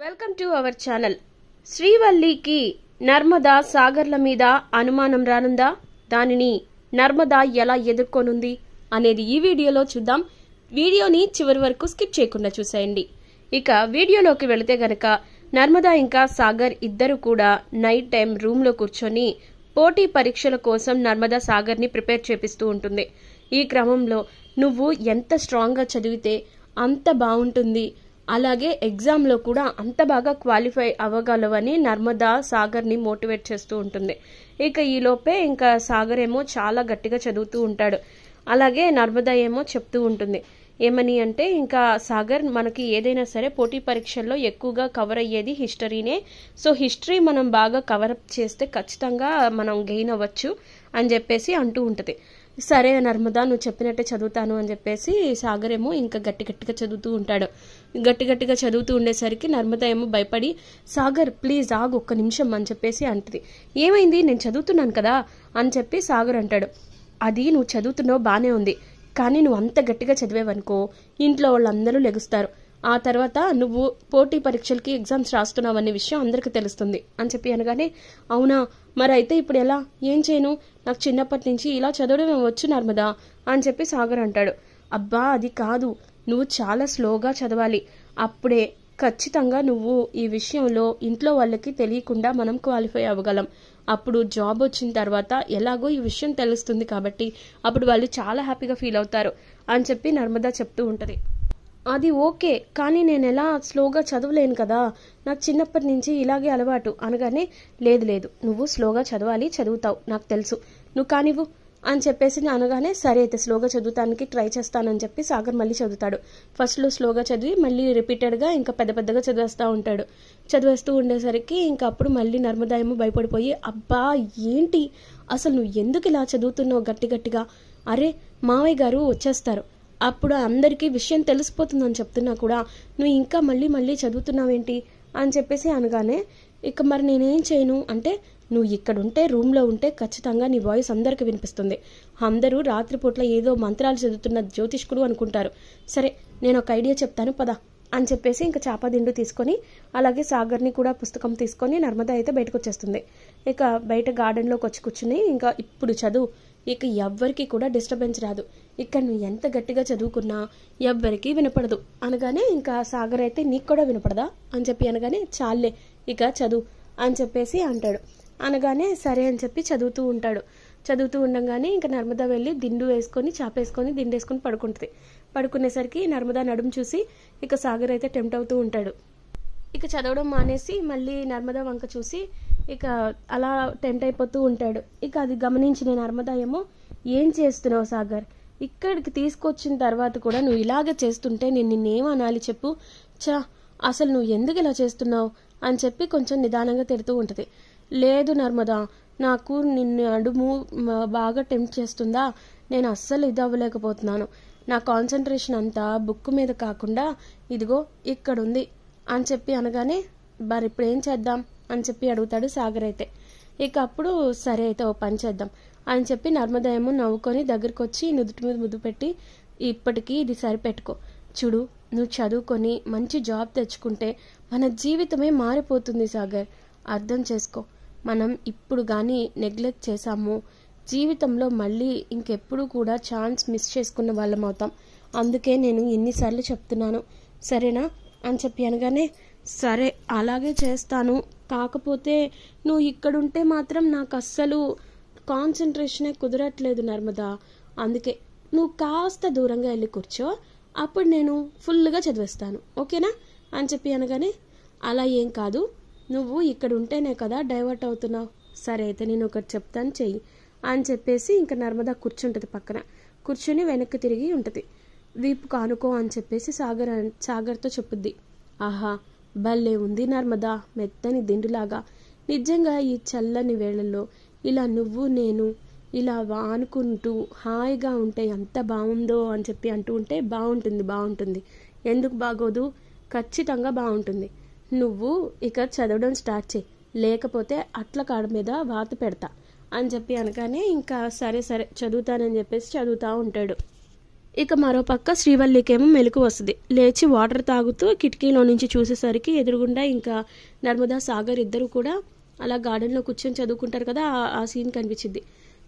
Welcome to our channel. శ్రీవల్లికి నర్మదా సాగర్ల మీద అనుమానం రానుందా? దానిని నర్మదా ఎలా ఎదుర్కొనుంది అనేది ఈ వీడియోలో చూద్దాం. వీడియోని చివరి వరకు స్కిప్ చేయకుండా చూసేయండి. ఇక వీడియోలోకి వెళితే గనక నర్మదా ఇంకా సాగర్ ఇద్దరు కూడా నైట్ టైం రూమ్లో కూర్చొని పోటీ పరీక్షల కోసం నర్మదా సాగర్ని ప్రిపేర్ చేపిస్తూ ఉంటుంది. ఈ క్రమంలో నువ్వు ఎంత స్ట్రాంగ్గా చదివితే అంత బాగుంటుంది, అలాగే ఎగ్జామ్లో కూడా అంత బాగా క్వాలిఫై అవ్వగలవని నర్మదా సాగర్ని మోటివేట్ చేస్తూ ఉంటుంది. ఇక ఈలోపే ఇంకా సాగర్ ఏమో చాలా గట్టిగా చదువుతూ ఉంటాడు. అలాగే నర్మదా ఏమో చెప్తూ ఉంటుంది. ఏమని అంటే, ఇంకా సాగర్, మనకి ఏదైనా సరే పోటీ పరీక్షల్లో ఎక్కువగా కవర్ అయ్యేది హిస్టరీనే. సో హిస్టరీ మనం బాగా కవరప్ చేస్తే ఖచ్చితంగా మనం గెయిన్ అవ్వచ్చు అని చెప్పేసి అంటూ ఉంటుంది. సరే నర్మదా, నువ్వు చెప్పినట్టే చదువుతాను అని చెప్పేసి సాగర్ ఏమో ఇంకా గట్టిగా చదువుతూ ఉంటాడు. గట్టిగా చదువుతూ ఉండేసరికి నర్మదా ఏమో భయపడి, సాగర్ ప్లీజ్ ఆగు ఒక్క నిమిషం అని చెప్పేసి అంటుంది. ఏమైంది, నేను చదువుతున్నాను కదా అని చెప్పి సాగర్ అంటాడు. అది నువ్వు చదువుతున్నావు బాగానే ఉంది, కానీ నువ్వు అంత గట్టిగా చదివేవనుకో ఇంట్లో వాళ్ళందరూ లెగుస్తారు. ఆ తర్వాత నువ్వు పోటీ పరీక్షలకి ఎగ్జామ్స్ రాస్తున్నావు అనే విషయం అందరికీ తెలుస్తుంది అని చెప్పి అనగానే, అవునా, మరి అయితే ఇప్పుడు ఎలా, ఏం చేయను, నాకు చిన్నప్పటి నుంచి ఇలా చదవడం వచ్చు నర్మదా అని చెప్పి సాగర్ అంటాడు. అబ్బా అది కాదు, నువ్వు చాలా స్లోగా చదవాలి, అప్పుడే ఖచ్చితంగా నువ్వు ఈ విషయంలో ఇంట్లో వాళ్ళకి తెలియకుండా మనం క్వాలిఫై అవ్వగలం. అప్పుడు జాబ్ వచ్చిన తర్వాత ఎలాగో ఈ విషయం తెలుస్తుంది కాబట్టి అప్పుడు వాళ్ళు చాలా హ్యాపీగా ఫీల్ అవుతారు అని చెప్పి నర్మదా చెప్తూ ఉంటుంది. అది ఓకే, కానీ నేను ఎలా స్లోగా చదవలేను కదా, నాకు చిన్నప్పటి నుంచి ఇలాగే అలవాటు అనగానే, లేదు నువ్వు స్లోగా చదవాలి, చదువుతావు, నాకు తెలుసు, నువ్వు కానివ్వు అని చెప్పేసి అనగానే, సరే అయితే స్లోగా చదువుతానికి ట్రై చేస్తానని చెప్పి సాగర్ మళ్ళీ చదువుతాడు. ఫస్ట్లో స్లోగా చదివి మళ్ళీ రిపీటెడ్గా ఇంకా పెద్దగా చదివేస్తూ ఉంటాడు. చదివేస్తూ ఉండేసరికి ఇంకా అప్పుడు మళ్ళీ నర్మదా ఏమో భయపడిపోయి, అబ్బా ఏంటి అసలు నువ్వు ఎందుకు ఇలా చదువుతున్నావు గట్టిగా, అరే మావయ్య గారు వచ్చేస్తారు, అప్పుడు అందరికీ విషయం తెలిసిపోతుందని చెప్తున్నా కూడా నువ్వు ఇంకా మళ్ళీ చదువుతున్నావేంటి అని చెప్పేసి అనగానే, ఇక మరి నేనేం చేయను అంటే, నువ్వు ఇక్కడుంటే రూమ్లో ఉంటే ఖచ్చితంగా నీ వాయిస్ అందరికి వినిపిస్తుంది, అందరూ రాత్రిపూట్ల ఏదో మంత్రాలు చదువుతున్న జ్యోతిష్కుడు అనుకుంటారు. సరే నేను ఒక ఐడియా చెప్తాను పద అని చెప్పేసి ఇంకా చాపదిండు తీసుకొని అలాగే సాగర్ని కూడా పుస్తకం తీసుకొని నర్మదా అయితే బయటకు వచ్చేస్తుంది. ఇక బయట గార్డెన్లోకి వచ్చి కూర్చుని, ఇంకా ఇప్పుడు చదువు, ఇక ఎవ్వరికి కూడా డిస్టర్బెన్స్ రాదు, ఇక్కడ నువ్వు ఎంత గట్టిగా చదువుకున్నా ఎవ్వరికీ వినపడదు అనగానే, ఇంకా సాగర్ అయితే నీకు కూడా వినపడదా అని చెప్పి అనగానే, చాలే ఇక చదువు అని చెప్పేసి అంటాడు. అనగానే సరే అని చెప్పి చదువుతూ ఉంటాడు. చదువుతూ ఉండగానే ఇంకా నర్మదా వెళ్ళి దిండు వేసుకొని చాపేసుకొని దిండేసుకొని పడుకుంటుంది. పడుకునేసరికి నర్మదా నడుము చూసి ఇక సాగర్ అయితే టెంప్ట్ అవుతూ ఉంటాడు. ఇక చదవడం మానేసి మళ్ళీ నర్మదా వంక చూసి ఇక అలా టెంప్ట్ అయిపోతూ ఉంటాడు. ఇక అది గమనించిన నర్మదా ఏమో, ఏం చేస్తున్నావు సాగర్, ఇక్కడికి తీసుకొచ్చిన తర్వాత కూడా నువ్వు ఇలాగే చేస్తుంటే నేను నిన్నేమనాలి చెప్పు, అసలు నువ్వు ఎందుకు ఇలా చేస్తున్నావు అని చెప్పి కొంచెం నిదానంగా తిడుతూ ఉంటుంది. లేదు నర్మదా, నాకు నిన్ను అడుము బాగా టెంప్ట్ చేస్తుందా, నేను అస్సలు ఇది అవ్వలేకపోతున్నాను, నా కాన్సన్ట్రేషన్ అంతా బుక్ మీద కాకుండా ఇదిగో ఇక్కడుంది అని చెప్పి అనగానే, మరి ఇప్పుడు ఏం చేద్దాం అని చెప్పి అడుగుతాడు సాగర్ అయితే. ఇక అప్పుడు సరే అయితే ఓ పని చేద్దాం అని చెప్పి నర్మదా ఏమో నవ్వుకొని దగ్గరికి వచ్చి నుదుటి మీద ముద్దు పెట్టి, ఇప్పటికీ ఇది సరిపెట్టుకో, చూడు నువ్వు చదువుకొని మంచి జాబ్ తెచ్చుకుంటే మన జీవితమే మారిపోతుంది సాగర్, అర్థం చేసుకో, మనం ఇప్పుడు కానీ నెగ్లెక్ట్ చేశాము జీవితంలో మళ్ళీ ఇంకెప్పుడు కూడా ఛాన్స్ మిస్ చేసుకున్న వాళ్ళం అవుతాం, అందుకే నేను ఎన్నిసార్లు చెప్తున్నాను సరేనా అని చెప్పి అనగానే, సరే అలాగే చేస్తాను, కాకపోతే నువ్వు ఇక్కడుంటే మాత్రం నాకు అస్సలు కాన్సన్ట్రేషనే కుదరట్లేదు నర్మదా, అందుకే నువ్వు కాస్త దూరంగా వెళ్ళి కూర్చో, అప్పుడు నేను ఫుల్గా చదివేస్తాను, ఓకేనా అని చెప్పి అనగానే, అలా ఏం కాదు, నువ్వు ఇక్కడ ఉంటేనే కదా డైవర్ట్ అవుతున్నావు, సరే అయితే నేను ఒకటి చెప్తాను చెయ్యి అని చెప్పేసి ఇంకా నర్మదా కూర్చుంటుంది. పక్కన కూర్చుని వెనక్కి తిరిగి ఉంటుంది. వీపు కానుకో అని చెప్పేసి సాగర్తో చెప్పుద్ది. ఆహా భలే ఉంది నర్మదా, మెత్తని దిండులాగా, నిజంగా ఈ చల్లని వేళల్లో ఇలా నువ్వు నేను ఇలా ఆనుకుంటూ హాయిగా ఉంటే ఎంత బాగుందో అని చెప్పి అంటూ ఉంటే, బాగుంటుంది, ఎందుకు బాగోదు, ఖచ్చితంగా బాగుంటుంది, నువ్వు ఇక చదవడం స్టార్ట్ చేయి, లేకపోతే అట్ల కాడ మీద వాత పెడతా అని చెప్పి అనగానే, ఇంకా సరే చదువుతానని చెప్పేసి చదువుతూ ఉంటాడు. ఇక మరోపక్క శ్రీవల్లికేమో మెలకు వస్తుంది. లేచి వాటర్ తాగుతూ కిటికీలో నుంచి చూసేసరికి ఎదురుగుండా ఇంకా నర్మదా సాగర్ ఇద్దరు కూడా అలా గార్డెన్లో కూర్చొని చదువుకుంటారు కదా, ఆ సీన్ కనిపించింది.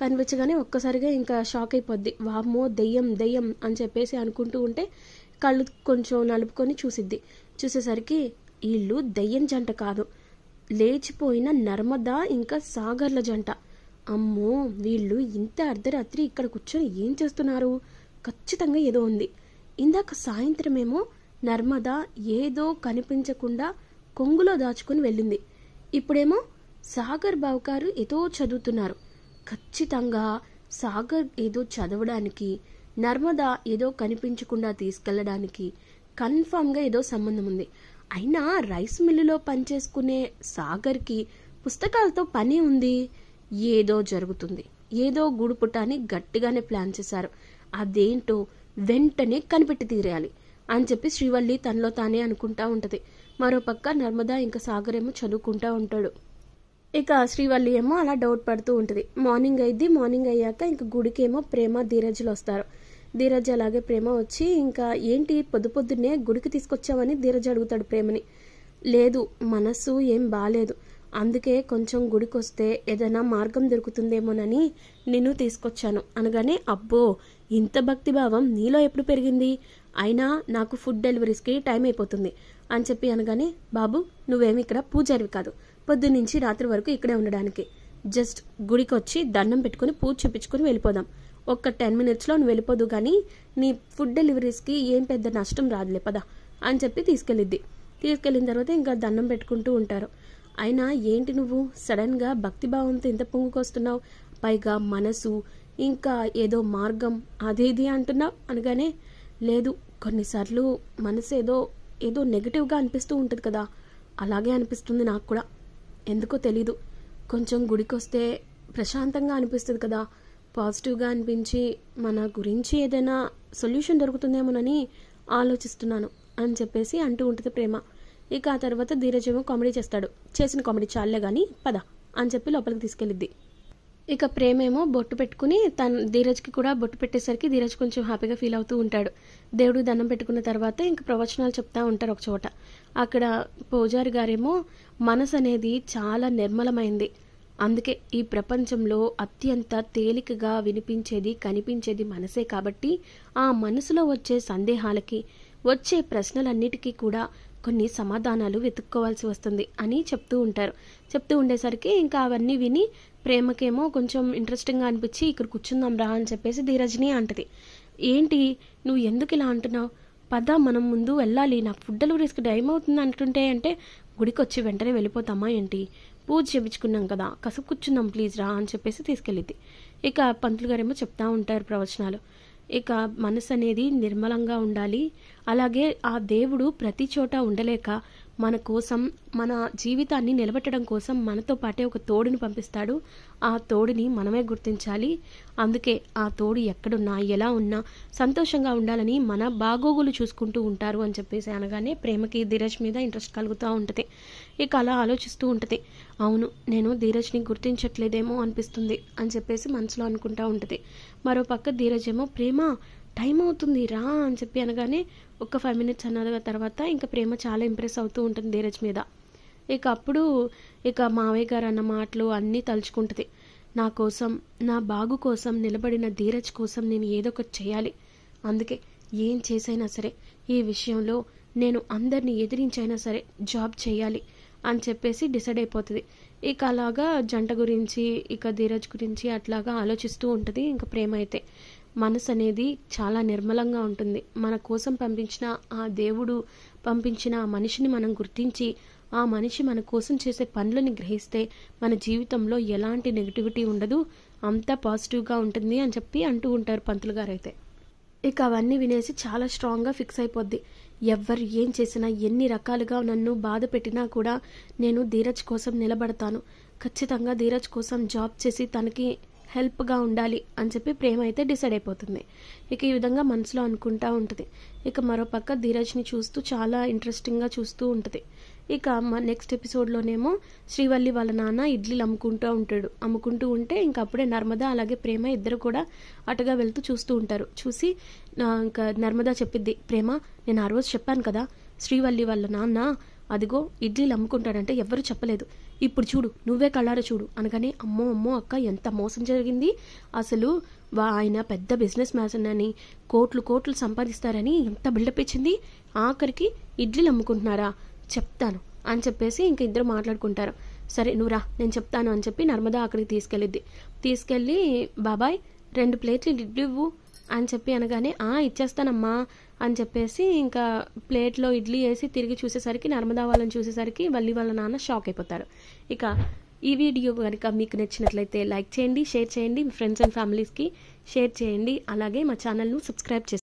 కనిపించగానే ఒక్కసారిగా ఇంకా షాక్ అయిపోద్ది. వామ్మో దెయ్యం దెయ్యం అని చెప్పేసి అనుకుంటూ ఉంటే కళ్ళు కొంచెం నలుపుకొని చూసేసరికి వీళ్ళు దెయ్యం జంట కాదు, లేచిపోయిన నర్మదా ఇంకా సాగర్ల జంట. అమ్మో వీళ్ళు ఇంత అర్ధరాత్రి ఇక్కడ కూర్చొని ఏం చేస్తున్నారు? ఖచ్చితంగా ఏదో ఉంది. ఇందాక సాయంత్రమేమో నర్మదా ఏదో కనిపించకుండా కొంగులో దాచుకుని వెళ్ళింది. ఇప్పుడేమో సాగర్ బావు గారు ఏదో చదువుతున్నారు. ఖచ్చితంగా సాగర్ ఏదో చదవడానికి, నర్మదా ఏదో కనిపించకుండా తీసుకెళ్లడానికి కన్ఫామ్గా ఏదో సంబంధం ఉంది. అయినా రైస్ మిల్లులో పనిచేసుకునే సాగర్కి పుస్తకాలతో పని ఉంది. ఏదో జరుగుతుంది, ఏదో గూడుపుటాన్ని గట్టిగానే ప్లాన్ చేశారు. అదేంటో వెంటనే కనిపెట్టి తీరేయాలి అని చెప్పి శ్రీవల్లి తనలో తానే అనుకుంటా ఉంటది. మరోపక్క నర్మదా ఇంకా సాగర్ ఏమో చదువుకుంటా ఉంటాడు. ఇక శ్రీవల్లి ఏమో అలా డౌట్ పడుతూ ఉంటుంది. మార్నింగ్ అయ్యింది. మార్నింగ్ అయ్యాక ఇంకా గుడికి ఏమో ప్రేమ ధీరజ్లు వస్తారు. ధీరజ్ అలాగే ప్రేమ వచ్చి ఇంకా ఏంటి పొద్దున్నే గుడికి తీసుకొచ్చావని ధీరజ్ అడుగుతాడు ప్రేమని. లేదు, మనసు ఏం బాలేదు, అందుకే కొంచెం గుడికి వస్తే ఏదైనా మార్గం దొరుకుతుందేమోనని నిన్ను తీసుకొచ్చాను అనగానే, అబ్బో ఇంత భక్తిభావం నీలో ఎప్పుడు పెరిగింది? అయినా నాకు ఫుడ్ డెలివరీస్కి టైం అయిపోతుంది అని చెప్పి అనగానే, బాబు నువ్వేమి ఇక్కడ పూజారివి కాదు, పొద్దున్నుంచి రాత్రి వరకు ఇక్కడే ఉండడానికి. జస్ట్ గుడికి వచ్చి దండం పెట్టుకుని పూజ చేపించుకుని వెళ్ళిపోదాం. ఒక్క 10 minutesలో నువ్వు వెళ్ళిపోదు కానీ నీ ఫుడ్ డెలివరీస్కి ఏం పెద్ద నష్టం రాదులే పదా అని చెప్పి తీసుకెళ్ళిన తర్వాత ఇంకా దండం పెట్టుకుంటూ ఉంటారు. అయినా ఏంటి నువ్వు సడన్గా భక్తిభావంతో ఇంత పొంగుకొస్తున్నావు? పైగా మనసు ఇంకా ఏదో మార్గం అదేది అంటున్నావు అనగానే, లేదు కొన్నిసార్లు మనసు ఏదో నెగిటివ్గా అనిపిస్తూ ఉంటుంది కదా, అలాగే అనిపిస్తుంది నాకు కూడా. ఎందుకో తెలీదు, కొంచెం గుడికి వస్తే ప్రశాంతంగా అనిపిస్తుంది కదా, పాజిటివ్గా అనిపించి మన గురించి ఏదైనా సొల్యూషన్ దొరుకుతుందేమోనని ఆలోచిస్తున్నాను అని చెప్పేసి అంటూ ఉంటుంది ప్రేమ. ఇక ఆ తర్వాత ధీరజ్ ఏమో కామెడీ చేస్తాడు. చేసిన కామెడీ చాలే కానీ పద అని చెప్పి లోపలికి తీసుకెళ్ళిద్ది. ఇక ప్రేమ ఏమో బొట్టు పెట్టుకుని ధీరజ్కి కూడా బొట్టు పెట్టేసరికి ధీరజ్ కొంచెం హ్యాపీగా ఫీల్ అవుతూ ఉంటాడు. దేవుడు దండం పెట్టుకున్న తర్వాత ఇంకా ప్రవచనాలు చెప్తా ఉంటారు ఒక చోట. అక్కడ పూజారి గారేమో మనసు అనేది చాలా నిర్మలమైంది, అందుకే ఈ ప్రపంచంలో అత్యంత తేలికగా వినిపించేది కనిపించేది మనసే, కాబట్టి ఆ మనసులో వచ్చే సందేహాలకి వచ్చే ప్రశ్నలన్నిటికీ కూడా కొన్ని సమాధానాలు వెతుక్కోవాల్సి వస్తుంది అని చెప్తూ ఉండేసరికి ఇంకా అవన్నీ విని ప్రేమకేమో కొంచెం ఇంట్రెస్టింగ్గా అనిపించి ఇక్కడ కూర్చుందాం రా అని చెప్పేసి ధీరజ్ని అంటది. ఏంటి నువ్వు ఎందుకు ఇలా అంటున్నావు? పద మనం ముందు వెళ్ళాలి, నాకు ఫుడ్ డెలివరీస్కి టైం అవుతుంది అంటుంటే అంటే గుడికి వచ్చి వెంటనే వెళ్ళిపోతామా ఏంటి? పూజ చేయించుకున్నాం కదా, కసుపు కూర్చుందాం ప్లీజ్ రా అని చెప్పేసి తీసుకెళ్ళిద్ది. ఇక పంతులు గారేమో చెప్తా ఉంటారు ప్రవచనాలు. ఇక మనసు అనేది నిర్మలంగా ఉండాలి, అలాగే ఆ దేవుడు ప్రతి చోట ఉండలేక మన కోసం మన జీవితాన్ని నిలబెట్టడం కోసం మనతో పాటే ఒక తోడుని పంపిస్తాడు. ఆ తోడుని మనమే గుర్తించాలి. అందుకే ఆ తోడు ఎక్కడున్నా ఎలా ఉన్నా సంతోషంగా ఉండాలని మన బాగోగులు చూసుకుంటూ ఉంటారు అని చెప్పేసి అనగానే ప్రేమకి ధీరజ్ మీద ఇంట్రెస్ట్ కలుగుతూ ఉంటుంది. ఇక అలా ఆలోచిస్తూ ఉంటుంది. అవును, నేను ధీరజ్ని గుర్తించట్లేదేమో అనిపిస్తుంది అని చెప్పేసి మనసులో అనుకుంటూ ఉంటుంది. మరోపక్క ధీరజ్ ఏమో ప్రేమ టైం అవుతుంది రా అని చెప్పి అనగానే ఒక 5 minutes అన్న తర్వాత ఇంకా ప్రేమ చాలా ఇంప్రెస్ అవుతూ ఉంటుంది ధీరజ్ మీద. ఇక అప్పుడు ఇక మావయ్య గారు అన్న మాటలు అన్నీ తలుచుకుంటుంది. నా కోసం నా బాగు కోసం నిలబడిన ధీరజ్ కోసం నేను ఏదో ఒకటి చేయాలి, అందుకే ఏం చేసైనా సరే ఈ విషయంలో నేను అందరినీ ఎదిరించైనా సరే జాబ్ చేయాలి అని చెప్పేసి డిసైడ్ అయిపోతుంది. ఇక అలాగా జంట గురించి ఇక ధీరజ్ గురించి అట్లాగా ఆలోచిస్తూ ఉంటుంది. ఇంకా ప్రేమ అయితే మనసు అనేది చాలా నిర్మలంగా ఉంటుంది. మన కోసం పంపించిన ఆ దేవుడు పంపించిన ఆ మనిషిని మనం గుర్తించి ఆ మనిషి మన కోసం చేసే పనులని గ్రహిస్తే మన జీవితంలో ఎలాంటి నెగిటివిటీ ఉండదు, అంతా పాజిటివ్గా ఉంటుంది అని చెప్పి అంటూ ఉంటారు పంతులు గారు అయితే. ఇక అవన్నీ వినేసి చాలా స్ట్రాంగ్గా ఫిక్స్ అయిపోద్ది. ఎవ్వరు ఏం చేసినా ఎన్ని రకాలుగా నన్ను బాధ పెట్టినా కూడా నేను ధీరజ్ కోసం నిలబడతాను, ఖచ్చితంగా ధీరజ్ కోసం జాబ్ చేసి తనకి హెల్ప్గా ఉండాలి అని చెప్పి ప్రేమ అయితే డిసైడ్ అయిపోతుంది. ఇక ఈ విధంగా మనసులో అనుకుంటా ఉంటుంది. ఇక మరోపక్క ధీరజ్ని చూస్తూ చాలా ఇంట్రెస్టింగ్గా చూస్తూ ఉంటుంది. ఇక నెక్స్ట్ ఎపిసోడ్లోనేమో శ్రీవల్లి వాళ్ళ నాన్న ఇడ్లీలు అమ్ముకుంటూ ఉంటే ఇంకా అప్పుడే నర్మద అలాగే ప్రేమ ఇద్దరు కూడా అటుగా వెళ్తూ చూస్తూ ఉంటారు. చూసి ఇంకా నర్మద చెప్పిద్ది, ప్రేమ నేను ఆ రోజు చెప్పాను కదా శ్రీవల్లి వాళ్ళ నాన్న అదిగో ఇడ్లీలు అమ్ముకుంటాడంటే ఎవ్వరూ చెప్పలేదు, ఇప్పుడు చూడు నువ్వే కళ్ళారా చూడు అనగానే అమ్మో అక్క ఎంత మోసం జరిగింది, అసలు ఆయన పెద్ద బిజినెస్ మ్యాన్ అని కోట్లు సంపాదిస్తారని ఎంత బిల్డప్ ఇచ్చింది, ఆఖరికి ఇడ్లీలు అమ్ముకుంటున్నారా చెప్తాను అని చెప్పేసి ఇంక ఇద్దరు మాట్లాడుకుంటారు. సరే నువ్వు రా నేను చెప్తాను అని చెప్పి నర్మద అక్కడికి తీసుకెళ్ళి బాబాయ్ 2 ప్లేట్లు ఇడ్లీ ఇవ్వు అని చెప్పి అనగానే ఇచ్చేస్తానమ్మా అని చెప్పేసి ఇంకా ప్లేట్లో ఇడ్లీ వేసి తిరిగి చూసేసరికి నర్మదా వాళ్ళని చూసేసరికి వల్లి వాళ్ళ నాన్న షాక్ అయిపోతారు. ఇక ఈ వీడియో కనుక మీకు నచ్చినట్లయితే లైక్ చేయండి, షేర్ చేయండి, మీ ఫ్రెండ్స్ అండ్ ఫ్యామిలీస్కి షేర్ చేయండి, అలాగే మా ఛానల్ను సబ్స్క్రైబ్ చేయండి.